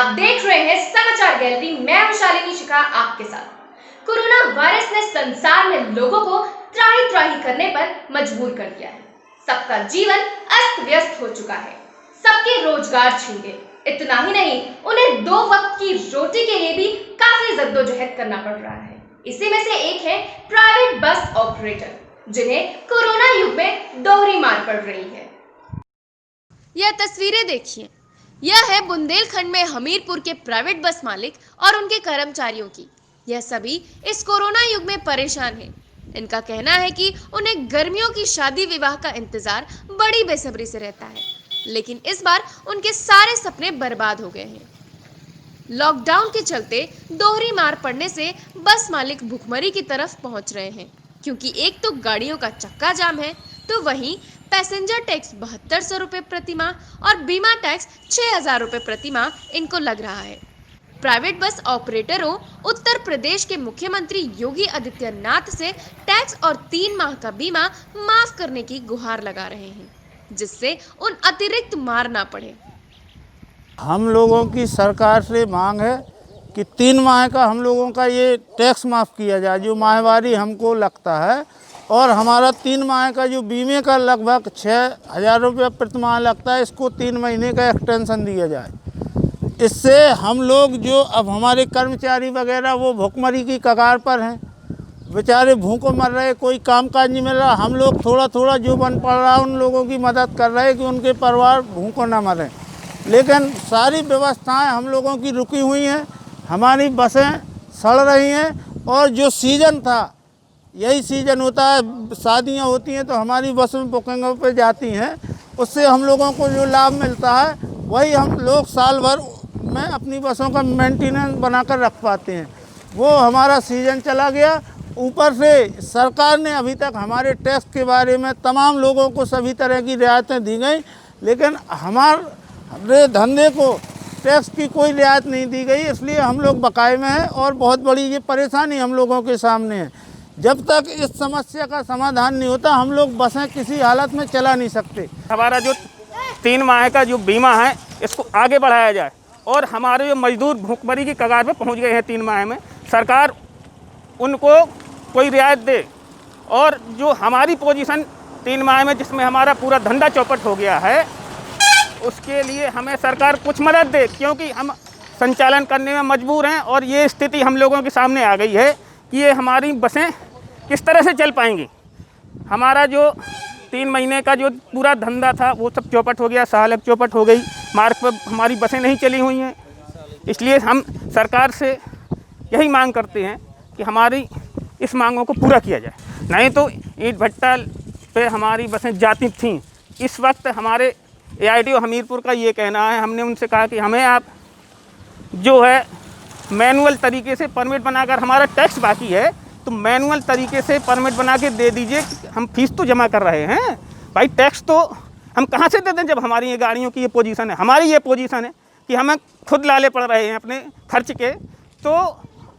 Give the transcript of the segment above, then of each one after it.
आप देख रहे हैं समाचार गैलरी। मैं हूं शालिनी शिखा आपके साथ। कोरोना वायरस ने संसार में लोगों को त्राही त्राही करने पर मजबूर कर दिया है। सबका जीवन अस्त व्यस्त हो चुका है, सबके रोजगार छीन गए। इतना ही नहीं, उन्हें 2 वक्त की रोटी के लिए भी काफी जद्दोजहद करना पड़ रहा है। इसी में से एक है प्राइवेट बस ऑपरेटर, जिन्हें कोरोना युग में दोहरी मार पड़ रही है। यह तस्वीरें देखिए। यह है बुंदेलखंड में हमीरपुर के प्राइवेट बस मालिक और उनके कर्मचारियों की। यह सभी इस कोरोना युग में परेशान हैं। इनका कहना है कि उन्हें गर्मियों की शादी विवाह का इंतजार बड़ी बेसब्री से रहता है, लेकिन इस बार उनके सारे सपने बर्बाद हो गए हैं। लॉकडाउन के चलते दोहरी मार पड़ने से बस मालिक भुखमरी की तरफ पहुंच रहे हैं, क्योंकि एक तो गाड़ियों का चक्का जाम है, तो वहीं पैसेंजर टैक्स 7200 रुपये प्रति माह और बीमा टैक्स 6000 रुपये प्रति माह इनको लग रहा है। प्राइवेट बस ऑपरेटरों उत्तर प्रदेश के मुख्यमंत्री योगी आदित्यनाथ से टैक्स और 3 माह का बीमा माफ करने की गुहार लगा रहे हैं, जिससे उन अतिरिक्त मार ना पड़े। हम लोगों की सरकार से मांग है कि 3 माह का हम लोगों का ये टैक्स माफ़ किया जाए, जो माहवारी हमको लगता है, और हमारा 3 माह का जो बीमे का लगभग 6000 रुपये प्रति माह लगता है, इसको 3 महीने का एक्सटेंशन दिया जाए। इससे हम लोग जो अब हमारे कर्मचारी वगैरह वो भुखमरी की कगार पर हैं, बेचारे भूखों मर रहे, कोई कामकाज नहीं मिल रहा। हम लोग थोड़ा थोड़ा जो बन पड़ रहा है उन लोगों की मदद कर रहे हैं कि उनके परिवार भूखों ना मरें, लेकिन सारी व्यवस्थाएं हम लोगों की रुकी हुई हैं। हमारी बसें सड़ रही हैं, और जो सीज़न था, यही सीज़न होता है, शादियां होती हैं तो हमारी बस में बुकिंगों पे जाती हैं, उससे हम लोगों को जो लाभ मिलता है वही हम लोग साल भर में अपनी बसों का मेंटेनेंस बनाकर रख पाते हैं। वो हमारा सीज़न चला गया। ऊपर से सरकार ने अभी तक हमारे टैक्स के बारे में तमाम लोगों को सभी तरह की रियायतें दी गई, लेकिन हमारे धंधे को टैक्स की कोई रियायत नहीं दी गई। इसलिए हम लोग बकाये में हैं और बहुत बड़ी ये परेशानी हम लोगों के सामने है। जब तक इस समस्या का समाधान नहीं होता, हम लोग बसें किसी हालत में चला नहीं सकते। हमारा जो 3 माह का जो बीमा है, इसको आगे बढ़ाया जाए, और हमारे जो मजदूर भूखमरी की कगार पे पहुंच गए हैं 3 माह में, सरकार उनको कोई रियायत दे। और जो हमारी पोजीशन 3 माह में, जिसमें हमारा पूरा धंधा चौपट हो गया है, उसके लिए हमें सरकार कुछ मदद दे, क्योंकि हम संचालन करने में मजबूर हैं। और ये स्थिति हम लोगों के सामने आ गई है कि ये हमारी बसें किस तरह से चल पाएंगी। हमारा जो 3 महीने का जो पूरा धंधा था वो सब चौपट हो गया, सालक चौपट हो गई, मार्ग पर हमारी बसें नहीं चली हुई हैं। इसलिए हम सरकार से यही मांग करते हैं कि हमारी इस मांगों को पूरा किया जाए। नहीं तो ईंट भट्टा पे हमारी बसें जाती थीं। इस वक्त हमारे AITO हमीरपुर का ये कहना है, हमने उनसे कहा कि हमें आप जो है मैनुअल तरीके से परमिट बनाकर, हमारा टैक्स बाकी है तो मैनुअल तरीके से परमिट बना के दे दीजिए। हम फीस तो जमा कर रहे हैं भाई, टैक्स तो हम कहाँ से दे दें जब हमारी ये गाड़ियों की ये पोजीशन है। हमारी ये पोजीशन है कि हमें खुद लाले पड़ रहे हैं अपने खर्च के। तो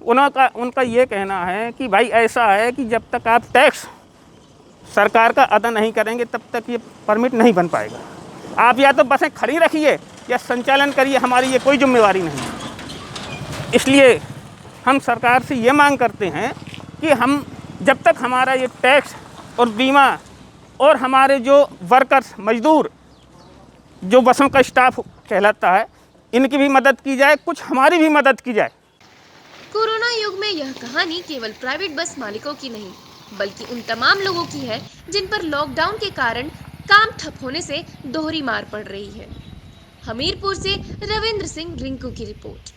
उनका ये कहना है कि भाई ऐसा है कि जब तक आप टैक्स सरकार का अदा नहीं करेंगे तब तक ये परमिट नहीं बन पाएगा। आप या तो बसें खड़ी रखिए या संचालन करिए, हमारी ये कोई जिम्मेवारी नहीं है। इसलिए हम सरकार से ये मांग करते हैं कि हम जब तक हमारा ये टैक्स और बीमा और हमारे जो वर्कर्स मजदूर जो बसों का स्टाफ कहलाता है, इनकी भी मदद की जाए, कुछ हमारी भी मदद की जाए। कोरोना युग में यह कहानी केवल प्राइवेट बस मालिकों की नहीं, बल्कि उन तमाम लोगों की है जिन पर लॉकडाउन के कारण काम ठप होने से दोहरी मार पड़ रही है। हमीरपुर से रविंद्र सिंह रिंकू की रिपोर्ट।